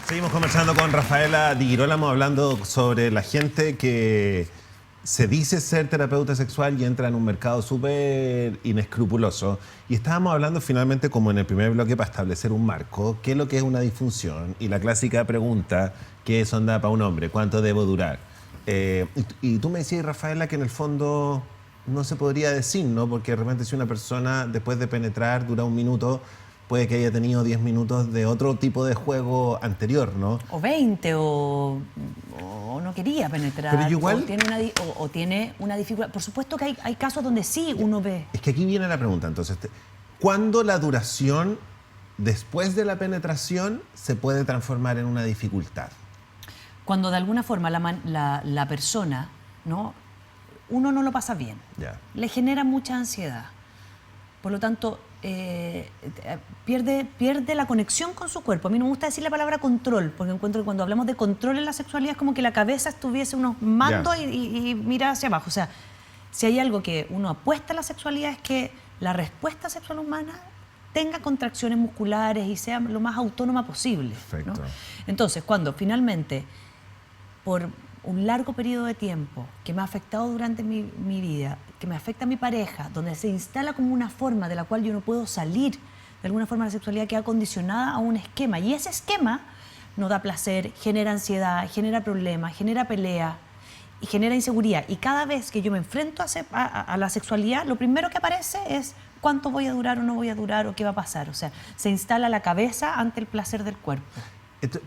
Seguimos conversando con Rafaela Di Girolamo, hablando sobre la gente que se dice ser terapeuta sexual y entra en un mercado súper inescrupuloso. Y estábamos hablando finalmente, como en el primer bloque, para establecer un marco, qué es lo que es una disfunción. Y la clásica pregunta, ¿qué es onda para un hombre? ¿Cuánto debo durar? Y tú me decías, Rafaela, que en el fondo no se podría decir, ¿no? Porque de repente si una persona, después de penetrar, dura un minuto, puede que haya tenido 10 minutos de otro tipo de juego anterior, ¿no? O 20, o no quería penetrar. Pero igual... o tiene una dificultad. Por supuesto que hay casos donde sí uno ve. Es que aquí viene la pregunta, entonces. ¿Cuándo la duración después de la penetración se puede transformar en una dificultad? Cuando de alguna forma la persona, ¿no? Uno no lo pasa bien. Ya. Le genera mucha ansiedad. Por lo tanto, pierde la conexión con su cuerpo. A mí no me gusta decir la palabra control, porque encuentro que cuando hablamos de control en la sexualidad es como que la cabeza estuviese unos mandos y mira hacia abajo. O sea, si hay algo que uno apuesta a la sexualidad es que la respuesta sexual humana tenga contracciones musculares y sea lo más autónoma posible, ¿no? Entonces, cuando finalmente, por un largo periodo de tiempo que me ha afectado durante mi vida, que me afecta a mi pareja, donde se instala como una forma de la cual yo no puedo salir, de alguna forma la sexualidad queda condicionada a un esquema, y ese esquema no da placer, genera ansiedad, genera problemas, genera pelea y genera inseguridad. Y cada vez que yo me enfrento a la sexualidad, lo primero que aparece es cuánto voy a durar o no voy a durar o qué va a pasar. O sea, se instala la cabeza ante el placer del cuerpo.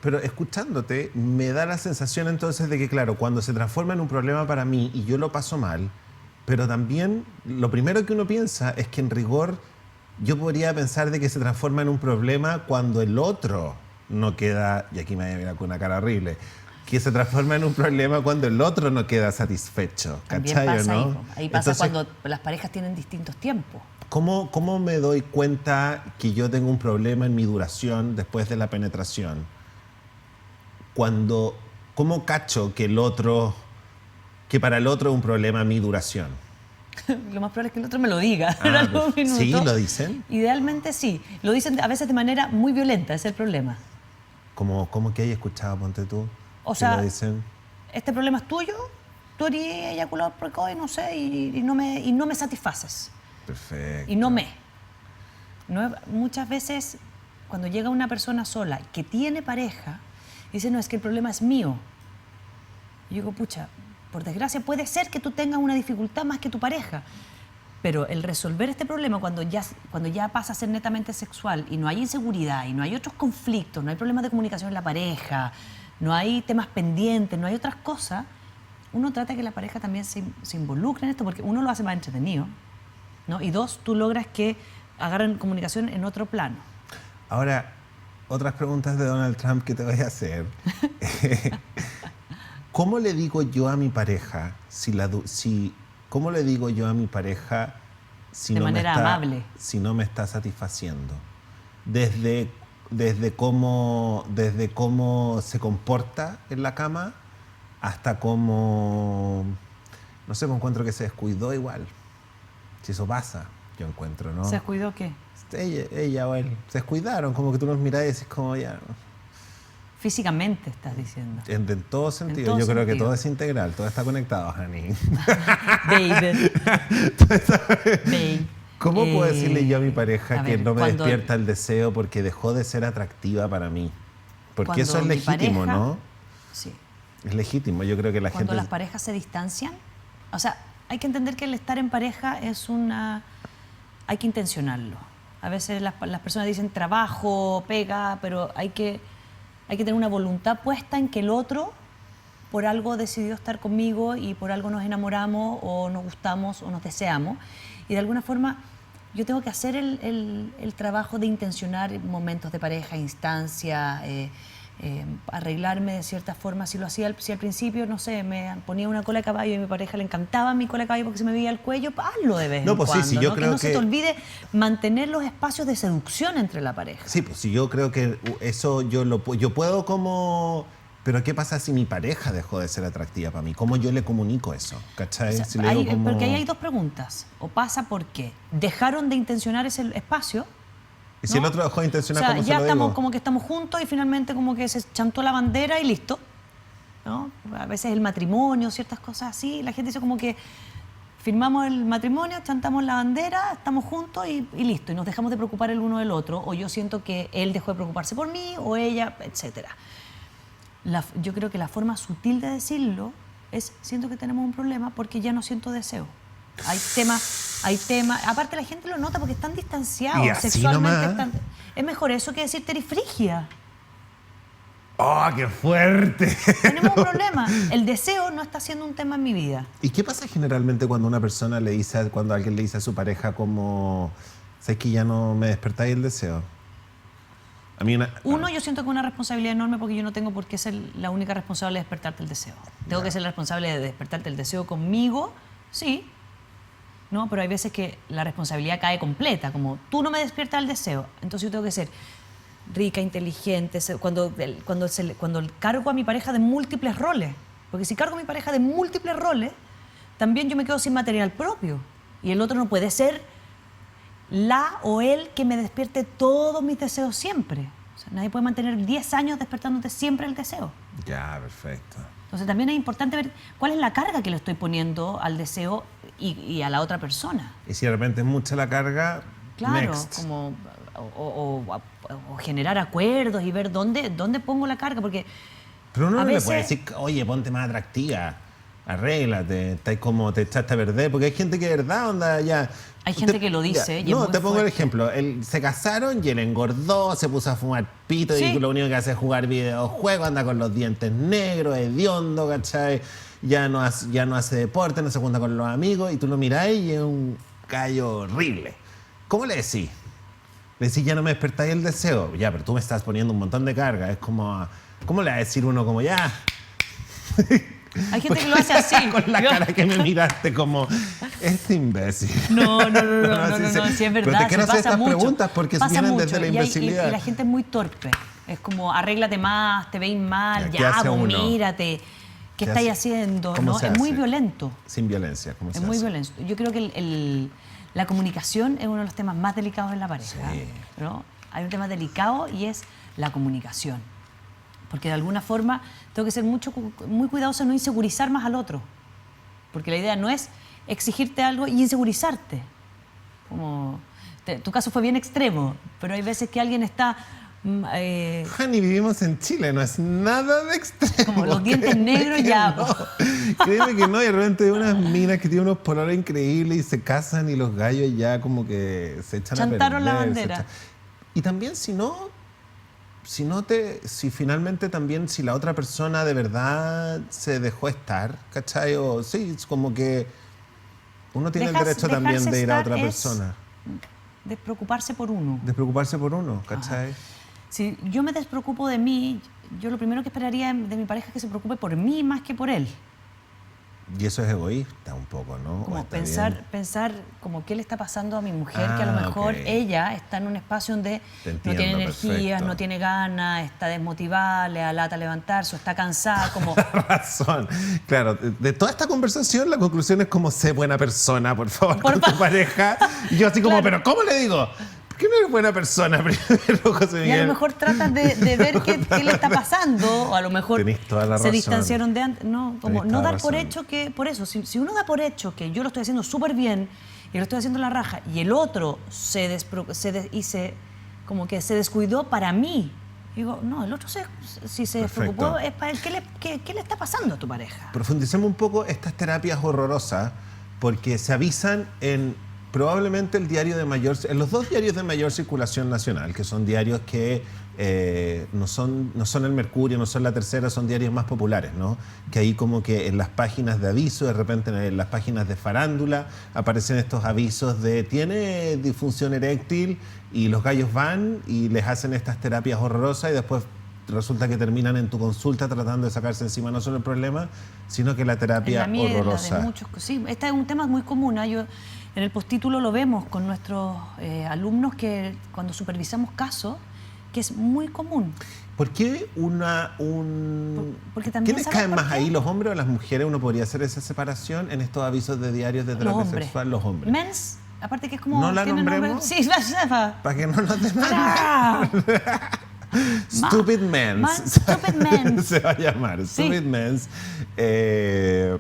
Pero escuchándote, me da la sensación entonces de que, claro, cuando se transforma en un problema para mí y yo lo paso mal, pero también lo primero que uno piensa es que en rigor yo podría pensar de que se transforma en un problema cuando el otro no queda, y aquí me voy a mirar con una cara horrible, que se transforma en un problema cuando el otro no queda satisfecho. También ¿Cachai, pasa no? ahí pasa. Entonces, cuando las parejas tienen distintos tiempos. ¿Cómo me doy cuenta que yo tengo un problema en mi duración después de la penetración? ¿Cómo cacho que para el otro es un problema mi duración? Lo más probable es que el otro me lo diga en algún minuto. ¿Sí? ¿Lo dicen? Idealmente sí. Lo dicen a veces de manera muy violenta, ese es el problema. ¿Cómo que hay escuchado, ponte tú? O sea, lo dicen? Este problema es tuyo, tú eres eyaculador precoz, no sé, y no me satisfaces. Perfecto. Y muchas veces, cuando llega una persona sola que tiene pareja, dice, no, es que el problema es mío. Y yo digo, pucha, por desgracia puede ser que tú tengas una dificultad más que tu pareja, pero el resolver este problema cuando ya pasa a ser netamente sexual y no hay inseguridad y no hay otros conflictos, no hay problemas de comunicación en la pareja, no hay temas pendientes, no hay otras cosas, uno trata que la pareja también se involucre en esto porque uno lo hace más entretenido, ¿no? Y dos, tú logras que agarren comunicación en otro plano. Ahora, otras preguntas de Donald Trump que te voy a hacer. ¿Cómo le digo yo a mi pareja cómo le digo yo a mi pareja de manera amable, si no me está satisfaciendo? Desde cómo se comporta en la cama hasta cómo, no sé, me encuentro que se descuidó igual. Si eso pasa, yo encuentro, ¿no? ¿Se descuidó qué? Ella o él se descuidaron, como que tú los mirás y decís como ya. Físicamente estás diciendo. En todo sentido. Yo creo que todo es integral, todo está conectado, honey. Baby. Baby. ¿Cómo puedo decirle yo a mi pareja que no me cuando, despierta el deseo porque dejó de ser atractiva para mí? Porque eso es legítimo, pareja, ¿no? Sí. Es legítimo, yo creo que la gente... Cuando las parejas se distancian, o sea, hay que entender que el estar en pareja hay que intencionarlo. A veces las personas dicen trabajo, pega, pero hay que tener una voluntad puesta en que el otro por algo decidió estar conmigo y por algo nos enamoramos o nos gustamos o nos deseamos. Y de alguna forma yo tengo que hacer el trabajo de intencionar momentos de pareja, instancia, arreglarme de cierta forma. Si lo hacía si al principio, no sé, me ponía una cola de caballo y a mi pareja le encantaba mi cola de caballo porque se me veía el cuello, hazlo de vez en cuando. Sí, yo creo que no se te olvide mantener los espacios de seducción entre la pareja. Sí, pues sí, yo creo que eso yo puedo como... Pero ¿qué pasa si mi pareja dejó de ser atractiva para mí? ¿Cómo yo le comunico eso? ¿Cachai? O sea, si le digo como... Porque ahí hay dos preguntas. O pasa porque dejaron de intencionar ese espacio, Y si el otro dejó de intencionar, o sea, ¿cómo ya se lo estamos digo? como que estamos juntos y finalmente como que se chantó la bandera y listo, ¿no? A veces el matrimonio, ciertas cosas así, la gente dice como que firmamos el matrimonio, chantamos la bandera, estamos juntos y listo, y nos dejamos de preocupar el uno del otro, o yo siento que él dejó de preocuparse por mí, o ella, etcétera. Yo creo que la forma sutil de decirlo es, siento que tenemos un problema porque ya no siento deseo. Hay temas, aparte la gente lo nota porque están distanciados Y así sexualmente. nomás. Es mejor eso que decir eres frigia. ¡Oh, qué fuerte! Tenemos un problema. El deseo no está siendo un tema en mi vida. ¿Y qué pasa generalmente cuando una persona le dice, cuando alguien le dice a su pareja como, sé que ya no me despertáis el deseo? A mí Yo siento que es una responsabilidad enorme porque yo no tengo por qué ser la única responsable de despertarte el deseo. Tengo que ser la responsable de despertarte el deseo conmigo, sí, ¿no? Pero hay veces que la responsabilidad cae completa, como tú no me despiertas el deseo, entonces yo tengo que ser rica, inteligente, cuando cargo a mi pareja de múltiples roles, porque si cargo a mi pareja de múltiples roles, también yo me quedo sin material propio y el otro no puede ser la o él que me despierte todos mis deseos siempre. O sea, nadie puede mantener 10 años despertándote siempre el deseo. Ya, perfecto. Entonces también es importante ver cuál es la carga que le estoy poniendo al deseo y a la otra persona. Y si de repente es mucha la carga, Claro, next. como o generar acuerdos y ver dónde pongo la carga, porque Pero uno a no le veces- puede decir, oye, ponte más atractiva, arréglate, estás como te echaste a perder, porque hay gente que de verdad, onda, ya... Hay gente que lo dice y es No, muy te pongo el fuerte. ejemplo, se casaron y él engordó, se puso a fumar pito Sí. y lo único que hace es jugar videojuegos, anda con los dientes negros, hediondo, ¿cachai? Ya no hace deporte, no se junta con los amigos y tú lo mirás y es un gallo horrible. ¿Cómo le decís? Le decís, ya no me despertáis el deseo. Ya, pero tú me estás poniendo un montón de carga. Es como, ¿cómo le va a decir uno como ya? hay gente que lo hace así. Con la cara que me miraste como, este imbécil. No, Así sí es Pero verdad, te quiero se hacer pasa estas mucho. preguntas porque Pasa vienen mucho, desde la y imbecilidad. la gente es muy torpe. Es como, arréglate más, te veis mal, Ya, ¿qué ya, hace pues, uno? mírate. ¿Qué ¿Qué estáis hace? haciendo? ¿Cómo ¿No? se Es muy hace? violento. Sin violencia, ¿cómo se Es muy hace? violento. Yo creo que la comunicación es uno de los temas más delicados en la pareja. Sí. ¿No? Hay un tema delicado y es la comunicación. Porque de alguna forma tengo que ser muy cuidadoso en no insegurizar más al otro. Porque la idea no es exigirte algo y insegurizarte. Tu caso fue bien extremo, pero hay veces que alguien está... Honey, vivimos en Chile, no es nada de extremo. Como los dientes créeme negros que ya, no. Créeme que no, y de repente hay unas minas que tienen unos pololos increíbles y se casan y los gallos ya como que se echan Chantaron a la perder. bandera. Y también si finalmente también, si la otra persona de verdad se dejó estar, ¿cachai? O sí, es como que uno tiene el derecho también dejarse de ir a estar otra es persona, despreocuparse por uno. de preocuparse por uno, ¿cachai? Si yo me despreocupo de mí, yo lo primero que esperaría de mi pareja es que se preocupe por mí más que por él. Y eso es egoísta un poco, ¿no? ¿O Como está bien? pensar como qué le está pasando a mi mujer, que a lo Ah, mejor ok. ella está en un espacio donde Te no tiene entiendo, energías, perfecto. no tiene ganas, está desmotivada, le da lata levantarse, o está cansada, como... Razón. Claro, de toda esta conversación la conclusión es como sé buena persona, por favor, Por con tu pareja. Y yo así como, Claro. pero ¿cómo le digo? ¿Por qué no eres buena persona primero, José Y a Miguel? lo mejor tratas de ver qué le está pasando, o a lo mejor Tenés toda la se razón. distanciaron de antes. No, como Tenés no toda dar por razón. hecho que, por eso, si uno da por hecho que yo lo estoy haciendo súper bien y lo estoy haciendo en la raja y el otro como que se descuidó para mí, digo, no, el otro si se Perfecto. despreocupó es para él. ¿Qué le está pasando a tu pareja? Profundicemos un poco estas terapias horrorosas porque se avisan en probablemente en los dos diarios de mayor circulación nacional, que son diarios que no son el Mercurio, no son La Tercera, son diarios más populares, ¿no? Que ahí como que en las páginas de aviso, de repente en las páginas de farándula, aparecen estos avisos de tiene disfunción eréctil y los gallos van y les hacen estas terapias horrorosas y después resulta que terminan en tu consulta tratando de sacarse encima no solo el problema, sino que la terapia En la mía y en la horrorosa. de muchos, sí, este es un tema muy común. Yo, en el postítulo lo vemos con nuestros alumnos que cuando supervisamos casos, que es muy común. ¿Por qué Porque también, ¿quiénes ¿sabes caen por más qué? ahí, los hombres o las mujeres? Uno podría hacer esa separación en estos avisos de diarios de Los terapia hombres. sexual, los hombres. Men's aparte que es como... ¿No la tiene nombremos? Sí, Para que no nos demanden. ¡Ah! Stupid Mens. Stupid Mens. Se va a llamar. Sí. Stupid Mens.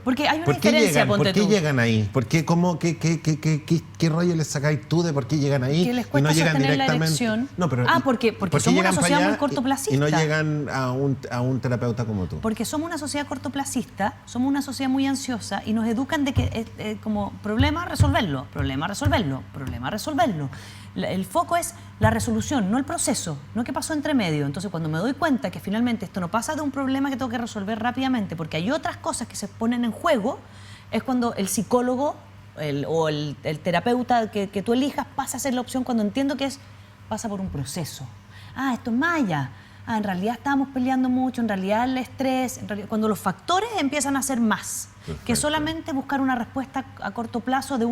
Porque hay una ¿Por qué diferencia, llegan? ponte ¿Por qué tú. llegan ahí? ¿Por qué, qué rollo les sacáis tú de por qué llegan ahí? Que les y cuesta no llegan sostener la directamente. erección. No, pero, Porque ¿por qué somos una llegan para sociedad allá muy cortoplacista. y no llegan a un terapeuta como tú? Porque somos una sociedad cortoplacista, somos una sociedad muy ansiosa y nos educan de que como problema, resolverlo, problema, resolverlo, problema, resolverlo. El foco es la resolución, no el proceso, no qué pasó entre medio. Entonces, cuando me doy cuenta que finalmente esto no pasa de un problema que tengo que resolver rápidamente, porque hay otras cosas que se ponen en juego, es cuando el psicólogo o el terapeuta que tú elijas pasa a ser la opción cuando entiendo que pasa por un proceso. Esto es maya. En realidad estábamos peleando mucho, en realidad el estrés, cuando los factores empiezan a ser más. Perfecto. Que solamente buscar una respuesta a corto plazo de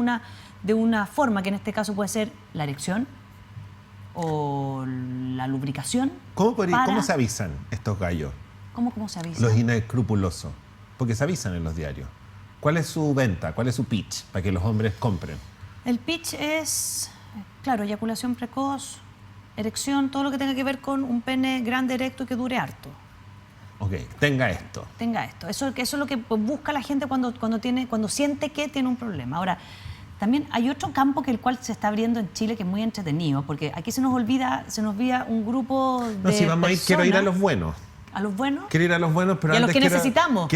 una forma, que en este caso puede ser la erección o la lubricación. ¿Cómo se avisan estos gallos? ¿Cómo se avisa? Los inescrupulosos. Porque se avisan en los diarios. ¿Cuál es su venta? ¿Cuál es su pitch para que los hombres compren? El pitch es, claro, eyaculación precoz, erección, todo lo que tenga que ver con un pene grande, erecto y que dure harto. Ok, tenga esto. Tenga esto. Eso es lo que busca la gente cuando siente que tiene un problema. Ahora, también hay otro campo que el cual se está abriendo en Chile que es muy entretenido, porque aquí se nos olvida un grupo de No, si vamos a ir, quiero ir a los buenos. ¿A los buenos? Quiero ir a los buenos, pero y a los antes que necesitamos.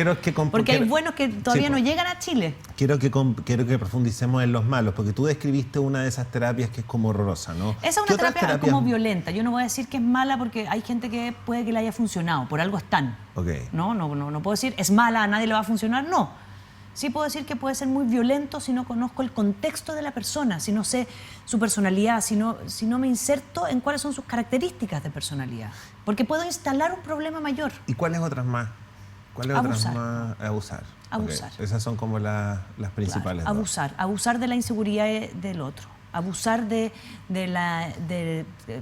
Porque hay buenos que todavía no llegan a Chile. Quiero que profundicemos en los malos, porque tú describiste una de esas terapias que es como horrorosa, ¿no? Esa es una terapia como violenta. Yo no voy a decir que es mala porque hay gente que puede que le haya funcionado, por algo están. Okay. No puedo decir es mala, a nadie le va a funcionar, no. Sí puedo decir que puede ser muy violento si no conozco el contexto de la persona, si no sé su personalidad, si no me inserto en cuáles son sus características de personalidad. Porque puedo instalar un problema mayor. ¿Y cuáles otras más? ¿Cuáles Abusar. otras más? Abusar. Abusar. Okay. Esas son como las principales. Claro, abusar de la inseguridad del otro. Abusar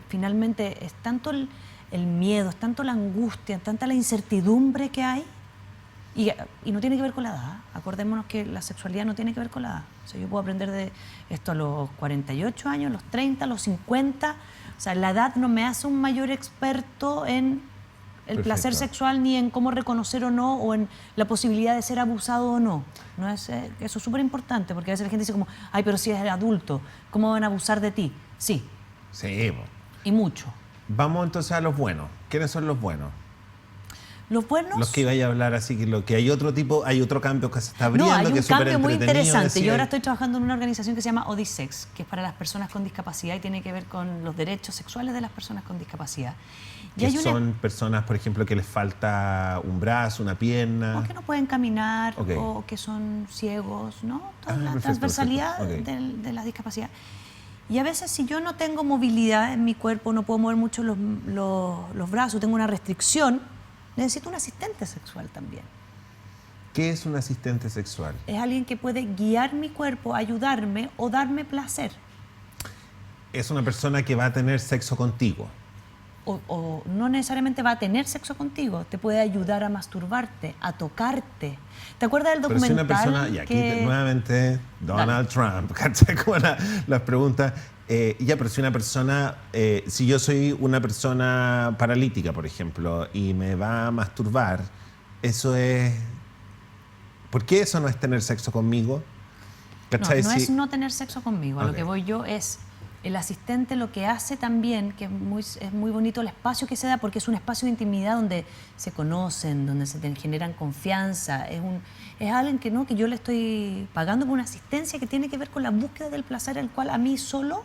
finalmente es tanto el miedo, es tanto la angustia, es tanta la incertidumbre que hay. Y no tiene que ver con la edad. Acordémonos que la sexualidad no tiene que ver con la edad. O sea, yo puedo aprender de esto a los 48 años, a los 30, a los 50. O sea, la edad no me hace un mayor experto en el Perfecto. placer sexual, ni en cómo reconocer o no, o en la posibilidad de ser abusado o no. Eso es súper importante, porque a veces la gente dice como, ay, pero si eres adulto, ¿cómo van a abusar de ti? Sí. Sí. Y mucho. Vamos entonces a los buenos. ¿Quiénes son los buenos? Los buenos... Los que iba a hablar, así que lo que hay otro cambio que se está abriendo, hay que un es súper cambio muy entretenido, interesante. decía. Yo ahora estoy trabajando en una organización que se llama Odisex, que es para las personas con discapacidad y tiene que ver con los derechos sexuales de las personas con discapacidad. Y Que son personas, por ejemplo, que les falta un brazo, una pierna. O que no pueden caminar, Okay. o que son ciegos, ¿no? Toda la Perfecto, transversalidad perfecto. Okay. de la discapacidad. Y a veces, si yo no tengo movilidad en mi cuerpo, no puedo mover mucho los brazos, tengo una restricción, necesito un asistente sexual también. ¿Qué es un asistente sexual? Es alguien que puede guiar mi cuerpo, ayudarme o darme placer. Es una persona que va a tener sexo contigo. O no necesariamente va a tener sexo contigo, te puede ayudar a masturbarte, a tocarte. ¿Te acuerdas del documental? Pero si una persona, y aquí nuevamente Donald Trump, ¿cachai? Como las preguntas. Pero si una persona, si yo soy una persona paralítica, por ejemplo, y me va a masturbar, eso es... ¿Por qué eso no es tener sexo conmigo? ¿Cachai? No es no tener sexo conmigo. A lo Ok. que voy yo es el asistente lo que hace también, que es muy bonito el espacio que se da, porque es un espacio de intimidad donde se conocen, donde se generan confianza. Es alguien que yo le estoy pagando por una asistencia que tiene que ver con la búsqueda del placer, el cual a mí solo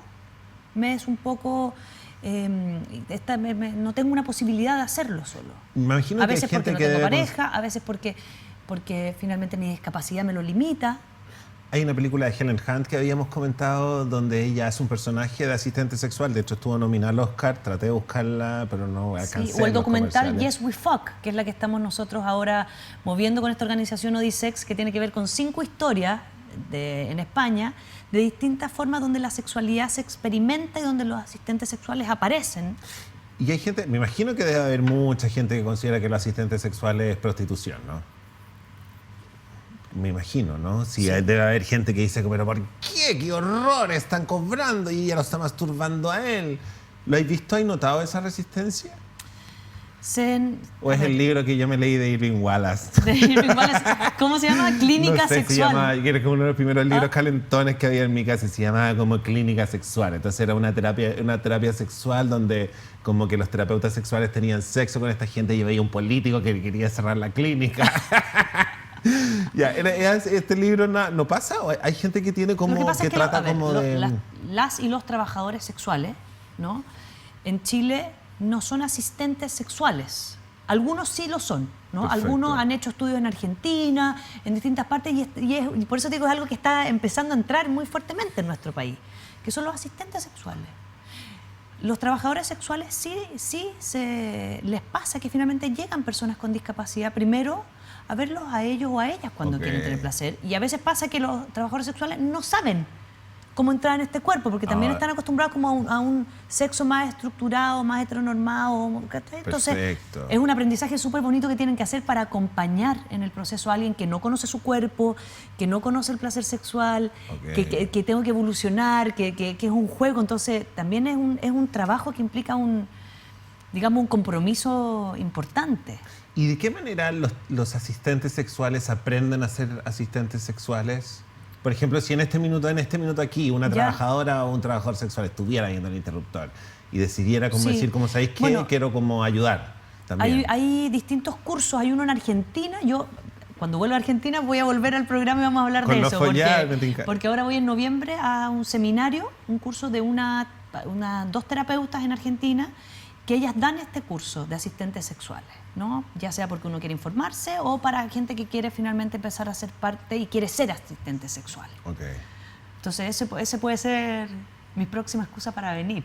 me es un poco... no tengo una posibilidad de hacerlo solo. Me imagino A que hay veces gente porque no que tengo debe pareja, a veces porque finalmente mi discapacidad me lo limita. Hay una película de Helen Hunt que habíamos comentado donde ella es un personaje de asistente sexual. De hecho, estuvo nominada al Oscar. Traté de buscarla, pero no alcancé. Sí, o el en los documental comerciales. Yes We Fuck, que es la que estamos nosotros ahora moviendo con esta organización Odisex, que tiene que ver con 5 historias en España de distintas formas donde la sexualidad se experimenta y donde los asistentes sexuales aparecen. Y hay gente, me imagino que debe haber mucha gente que considera que los asistentes sexuales es prostitución, ¿no? Me imagino, ¿no? Sí, Sí. debe haber gente que dice, pero ¿por qué? ¡Qué horror! Están cobrando y ella lo está masturbando a él. ¿Lo has visto? ¿Has notado esa resistencia? ¿O es el libro que yo me leí de Irving Wallace? ¿Cómo se llama? Clínica No sé, sexual. se llama, era como uno de los primeros libros calentones que había en mi casa, se llamaba como Clínica Sexual. Entonces era una terapia sexual donde como que los terapeutas sexuales tenían sexo con esta gente y veía un político que quería cerrar la clínica. Ya, este libro no pasa, ¿o hay gente que tiene como Lo que pasa que es que trata como de las y los trabajadores sexuales, ¿no? En Chile no son asistentes sexuales. Algunos sí lo son, ¿no? Perfecto. Algunos han hecho estudios en Argentina, en distintas partes, y por eso te digo, es algo que está empezando a entrar muy fuertemente en nuestro país, que son los asistentes sexuales. Los trabajadores sexuales sí les pasa que finalmente llegan personas con discapacidad primero a verlos a ellos o a ellas cuando quieren tener placer. Y a veces pasa que los trabajadores sexuales no saben cómo entrar en este cuerpo, porque también están acostumbrados como a un sexo más estructurado, más heteronormado. Entonces, Perfecto. es un aprendizaje súper bonito que tienen que hacer para acompañar en el proceso a alguien que no conoce su cuerpo, que no conoce el placer sexual, que tengo que evolucionar, que es un juego. Entonces, también es un trabajo que implica un compromiso importante. ¿Y de qué manera los asistentes sexuales aprenden a ser asistentes sexuales? Por ejemplo, si en este minuto aquí, una trabajadora o un trabajador sexual estuviera viendo el interruptor y decidiera como decir, como sabéis que quiero como ayudar también. Hay distintos cursos, hay uno en Argentina. Yo, cuando vuelva a Argentina, voy a volver al programa y vamos a hablar de eso. Porque ahora voy en noviembre a un seminario, un curso de dos terapeutas en Argentina, que ellas dan este curso de asistentes sexuales, ¿no? Ya sea porque uno quiere informarse o para gente que quiere finalmente empezar a ser parte y quiere ser asistente sexual. Entonces ese puede ser mi próxima excusa para venir.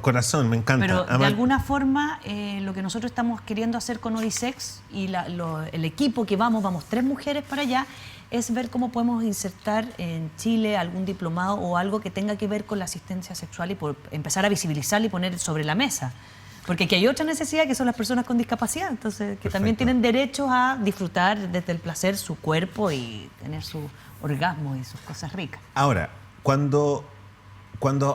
Corazón, me encanta. Pero de alguna forma lo que nosotros estamos queriendo hacer con Odisex y el equipo que vamos 3 mujeres para allá, es ver cómo podemos insertar en Chile algún diplomado o algo que tenga que ver con la asistencia sexual y empezar a visibilizarla y poner sobre la mesa. Porque aquí hay otra necesidad que son las personas con discapacidad, entonces que también tienen derecho a disfrutar desde el placer su cuerpo y tener su orgasmo y sus cosas ricas. Ahora, cuando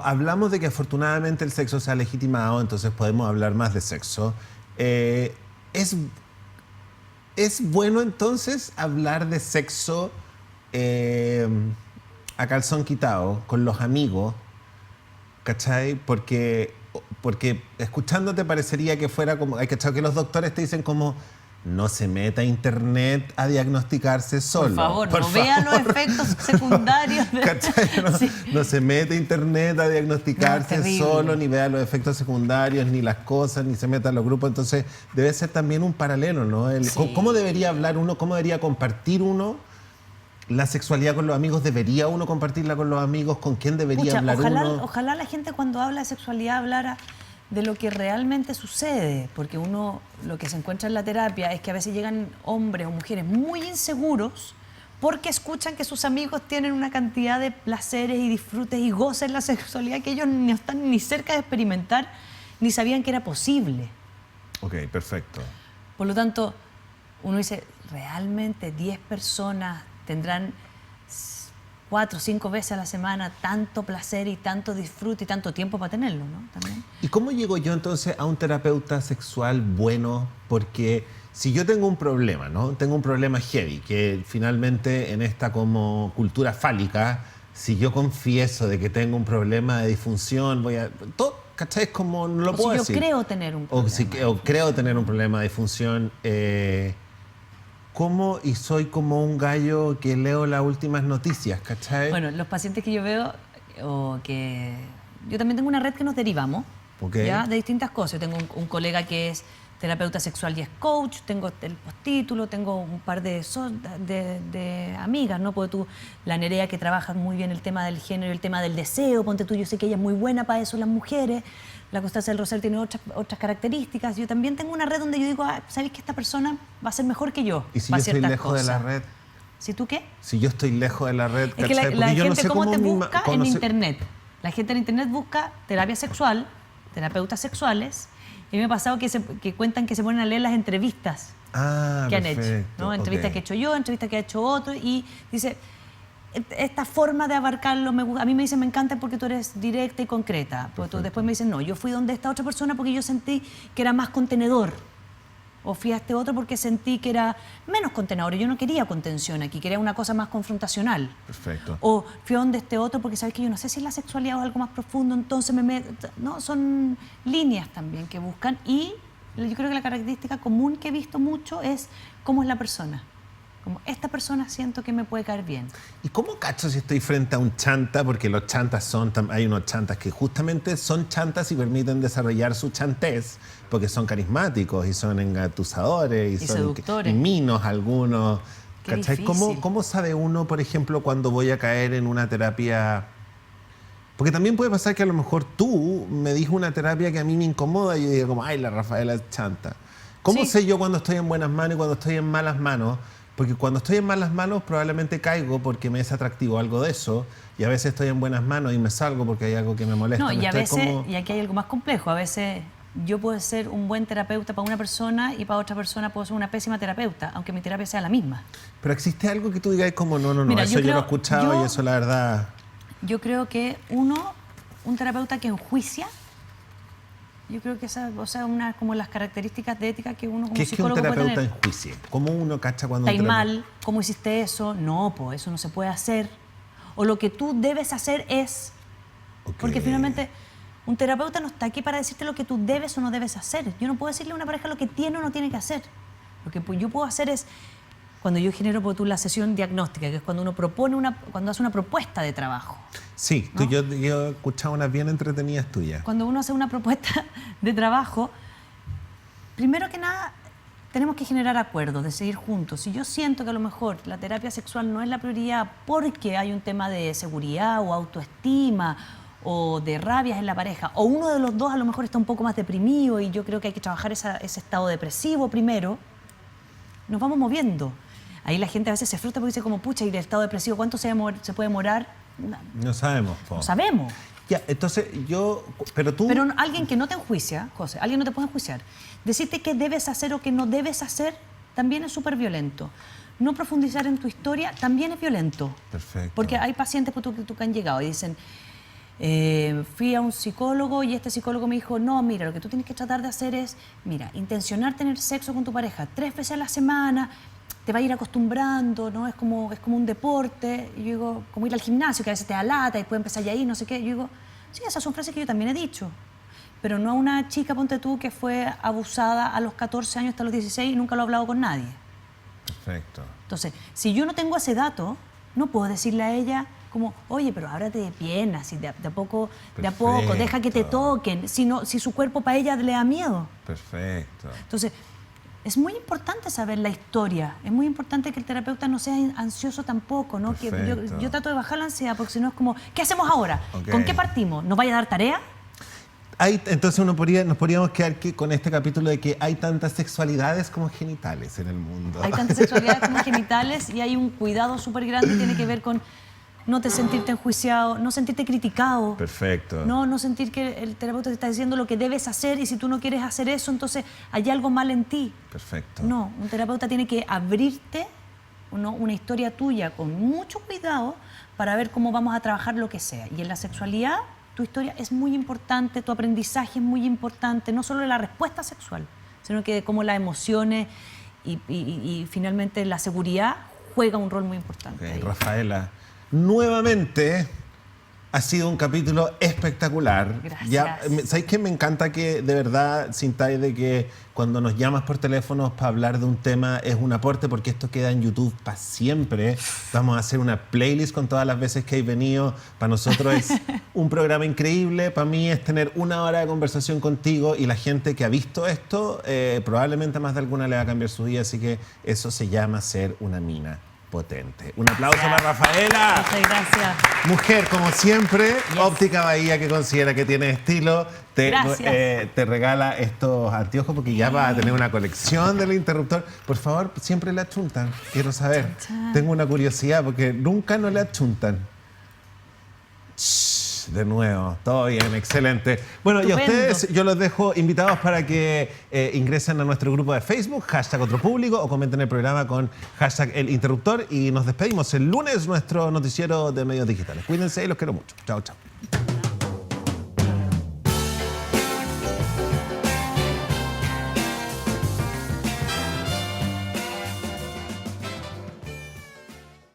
hablamos de que afortunadamente el sexo se ha legitimado, entonces podemos hablar más de sexo, ¿es bueno entonces hablar de sexo a calzón quitado, con los amigos? ¿Cachai? Porque escuchándote parecería que fuera como... Hay que los doctores te dicen como... No se meta a internet a diagnosticarse solo. Por favor, vea los efectos secundarios. No se mete a internet a diagnosticarse solo, ni vea los efectos secundarios, ni las cosas, ni se meta a los grupos. Entonces, debe ser también un paralelo, ¿no? ¿Cómo debería hablar uno? ¿Cómo debería compartir uno la sexualidad con los amigos? ¿Debería uno compartirla con los amigos? ¿Con quién debería hablar uno? Ojalá la gente cuando habla de sexualidad hablara de lo que realmente sucede, porque uno lo que se encuentra en la terapia es que a veces llegan hombres o mujeres muy inseguros porque escuchan que sus amigos tienen una cantidad de placeres y disfrutes y goces en la sexualidad que ellos no están ni cerca de experimentar ni sabían que era posible. Ok, perfecto. Por lo tanto, uno dice, ¿realmente 10 personas tendrán 4 o 5 veces a la semana tanto placer y tanto disfrute y tanto tiempo para tenerlo, ¿no? También. ¿Y cómo llego yo entonces a un terapeuta sexual bueno? Porque si yo tengo un problema, ¿no? Tengo un problema heavy, que finalmente en esta como cultura fálica, si yo confieso de que tengo un problema de disfunción, todo, ¿cachai? Es como no lo puedo decir. Yo creo tener un problema. O creo tener un problema de disfunción. ¿Cómo? Y soy como un gallo que leo las últimas noticias, ¿cachai? Bueno, los pacientes que yo veo, yo también tengo una red que nos derivamos, ¿ya? De distintas cosas. Yo tengo un colega que es terapeuta sexual y es coach, tengo el postítulo, tengo un par de amigas, ¿no? Porque la Nerea, que trabaja muy bien el tema del género, el tema del deseo, ponte tú, yo sé que ella es muy buena para eso, las mujeres. La Constanza del Rosal tiene otras características. Yo también tengo una red donde yo digo, ¿sabes que esta persona va a ser mejor que yo? ¿Y si yo estoy lejos de la red? ¿Si tú qué? Si yo estoy lejos de la red, es que la gente, ¿cómo te busca? En internet. La gente en internet busca terapia sexual, terapeutas sexuales. Y me ha pasado que cuentan que se ponen a leer las entrevistas que han hecho, perfecto, ¿no? Entrevistas ok. que he hecho yo, entrevistas que ha hecho otro, y dice, esta forma de abarcarlo, a mí me dicen, me encanta porque tú eres directa y concreta. Porque después me dicen, no, yo fui donde esta otra persona porque yo sentí que era más contenedor. O fui a este otro porque sentí que era menos contenedor. Yo no quería contención aquí, quería una cosa más confrontacional. Perfecto. O fui a donde este otro porque sabes que yo no sé si es la sexualidad o algo más profundo, entonces no, son líneas también que buscan. Y yo creo que la característica común que he visto mucho es cómo es la persona. Como esta persona siento que me puede caer bien. ¿Y cómo cacho si estoy frente a un chanta? Porque los chantas hay unos chantas que justamente son chantas y permiten desarrollar su chantez, porque son carismáticos y son engatusadores Y son seductores. y minos algunos. Qué ¿Cachai? difícil. ¿Cómo sabe uno, por ejemplo, cuando voy a caer en una terapia? Porque también puede pasar que a lo mejor tú me dices una terapia que a mí me incomoda y yo digo como, ay, la Rafaela es chanta. ¿Cómo Sí. sé yo cuando estoy en buenas manos y cuando estoy en malas manos? Porque cuando estoy en malas manos probablemente caigo porque me es atractivo algo de eso, y a veces estoy en buenas manos y me salgo porque hay algo que me molesta. No, y a Estoy veces, como- y aquí hay algo más complejo, a veces yo puedo ser un buen terapeuta para una persona y para otra persona puedo ser una pésima terapeuta, aunque mi terapia sea la misma. Pero existe algo que tú digas como, no, Mira, eso yo yo lo he creo- escuchado yo- y eso la verdad... Yo creo que un terapeuta que enjuicia, yo creo que esa, o sea, una como las características de ética que uno como ¿Qué es que un psicólogo puede terapeuta tener. enjuicie? ¿Cómo uno cacha cuando un Estáis terapeuta... mal, ¿cómo hiciste eso? No, pues eso no se puede hacer. O lo que tú debes hacer es... Ok. Porque finalmente un terapeuta no está aquí para decirte lo que tú debes o no debes hacer. Yo no puedo decirle a una pareja lo que tiene o no tiene que hacer. Lo que yo puedo hacer es, cuando yo genero por tú la sesión diagnóstica, que es cuando uno propone cuando hace una propuesta de trabajo. Sí, ¿no? yo he escuchado unas bien entretenidas tuyas. Cuando uno hace una propuesta de trabajo, primero que nada, tenemos que generar acuerdos, de seguir juntos. Si yo siento que a lo mejor la terapia sexual no es la prioridad porque hay un tema de seguridad o autoestima o de rabias en la pareja, o uno de los dos a lo mejor está un poco más deprimido y yo creo que hay que trabajar ese estado depresivo primero, nos vamos moviendo. Ahí la gente a veces se frustra porque dice como, pucha, y el estado depresivo, ¿cuánto se puede demorar? No sabemos, po. No sabemos. Ya, entonces pero tú... Pero alguien que no te enjuicia, José, alguien no te puede enjuiciar. Decirte qué debes hacer o qué no debes hacer también es súper violento. No profundizar en tu historia también es violento. Perfecto. Porque hay pacientes que han llegado y dicen, fui a un psicólogo y este psicólogo me dijo, no, mira, lo que tú tienes que tratar de hacer es, mira, intencionar tener sexo con tu pareja 3 veces a la semana, te va a ir acostumbrando, ¿no? Es como un deporte. Y yo digo, como ir al gimnasio, que a veces te da lata y después empezar ya ahí, no sé qué. Yo digo, sí, esas son frases que yo también he dicho. Pero no a una chica, ponte tú, que fue abusada a los 14 años hasta los 16 y nunca lo ha hablado con nadie. Perfecto. Entonces, si yo no tengo ese dato, no puedo decirle a ella como, oye, pero ábrate de piernas, y de a poco, deja que te Perfecto. toquen, si su cuerpo para ella le da miedo. Perfecto. Entonces, es muy importante saber la historia, es muy importante que el terapeuta no sea ansioso tampoco, ¿no? Que Perfecto. yo trato de bajar la ansiedad, porque si no es como, ¿qué hacemos ahora? Ok. ¿Con qué partimos? ¿Nos vaya a dar tarea? Entonces nos podríamos quedar con este capítulo de que hay tantas sexualidades como genitales en el mundo. Hay tantas sexualidades como genitales y hay un cuidado súper grande, tiene que ver con no te sentirte enjuiciado, no sentirte criticado. Perfecto. No sentir que el terapeuta te está diciendo lo que debes hacer y si tú no quieres hacer eso, entonces hay algo mal en ti. Perfecto. No, un terapeuta tiene que abrirte una historia tuya con mucho cuidado para ver cómo vamos a trabajar lo que sea. Y en la sexualidad, tu historia es muy importante, tu aprendizaje es muy importante, no solo la respuesta sexual, sino que cómo las emociones y finalmente la seguridad juega un rol muy importante. Ok, ahí. Rafaela, nuevamente ha sido un capítulo espectacular. Gracias. ¿Sabes qué? Me encanta que de verdad sintáis de que cuando nos llamas por teléfono para hablar de un tema es un aporte, porque esto queda en YouTube para siempre. Vamos a hacer una playlist con todas las veces que hay venido. Para nosotros es un programa increíble. Para mí es tener 1 hora de conversación contigo, y la gente que ha visto esto probablemente a más de alguna le va a cambiar su vida. Así que eso se llama ser una mina potente. Un aplauso para Rafaela. Muchas gracias. Mujer, como siempre, Óptica Bahía, que considera que tiene estilo, te regala estos anteojos porque ya va a tener una colección del interruptor. Por favor, siempre le achuntan. Quiero saber. Chan, chan. Tengo una curiosidad porque nunca no le achuntan. Shh. de nuevo. Todo bien, excelente. Bueno, y a Estupendo. ustedes yo los dejo invitados para que ingresen a nuestro grupo de Facebook, #OtroPúblico, o comenten el programa con #ElInterruptor. Y nos despedimos el lunes, nuestro noticiero de medios digitales. Cuídense y los quiero mucho. Chao, chao.